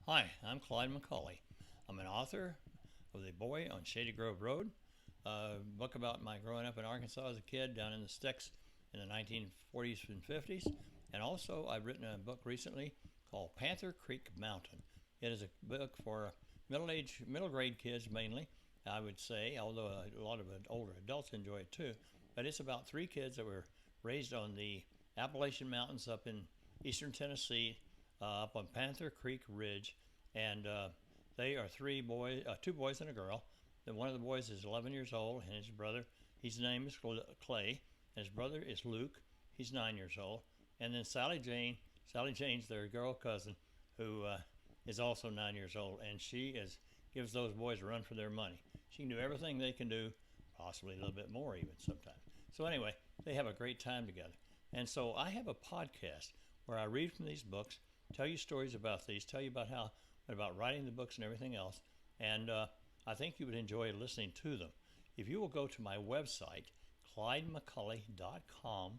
Hi, I'm Clyde McCulley. I'm an author of The Boy on Shady Grove Road, a book about my growing up in Arkansas as a kid down in the sticks in the 1940s and 50s. And also, I've written a book recently called Panther Creek Mountain. It is a book for middle grade kids mainly, I would say, although a lot of older adults enjoy it too. But it's about three kids that were raised on the Appalachian Mountains up in eastern Tennessee, up on Panther Creek Ridge, and they are two boys and a girl. And one of the boys is 11 years old, and his brother, his name is Clay, and his brother is Luke. He's 9 years old, and then Sally Jane's their girl cousin, who is also 9 years old, and she gives those boys a run for their money. She can do everything they can do, possibly a little bit more even sometimes. So anyway, they have a great time together. And so I have a podcast where I read from these books, tell you stories about these, tell you about writing the books and everything else. And I think you would enjoy listening to them. If you will go to my website, ClydeMcCulley.com,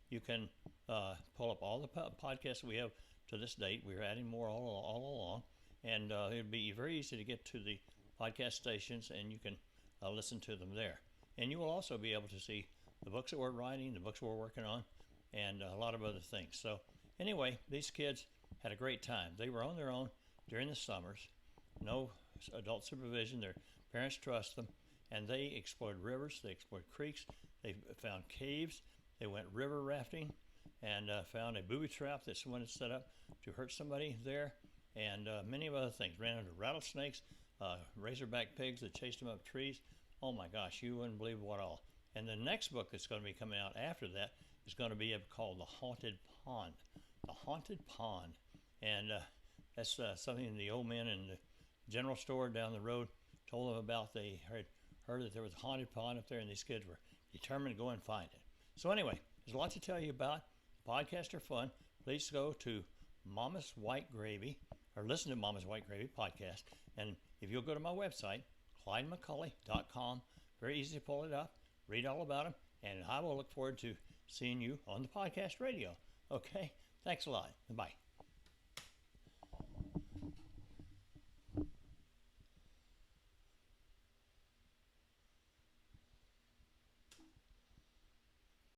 you can pull up all the podcasts we have to this date. We're adding more all along. And it'd be very easy to get to the podcast stations, and you can listen to them there. And you will also be able to see the books that we're writing, the books we're working on, and a lot of other things. So anyway, these kids had a great time. They were on their own during the summers, no adult supervision. Their parents trust them, and they explored rivers, they explored creeks, they found caves, they went river rafting, and found a booby trap that someone had set up to hurt somebody there, and many other things. Ran into rattlesnakes, razorback pigs that chased them up trees. Oh my gosh, you wouldn't believe what all. And the next book that's going to be coming out after that is going to be called The Haunted Pond. The Haunted Pond. And that's something the old man in the general store down the road told them about. They heard that there was a haunted pond up there, and these kids were determined to go and find it. So anyway, there's a lot to tell you about. Podcasts are fun. Please go to Mama's White Gravy, or listen to Mama's White Gravy podcast. And if you'll go to my website, ClydeMcCulley.com, very easy to pull it up, read all about them, and I will look forward to seeing you on the podcast radio. Okay? Thanks a lot. Bye.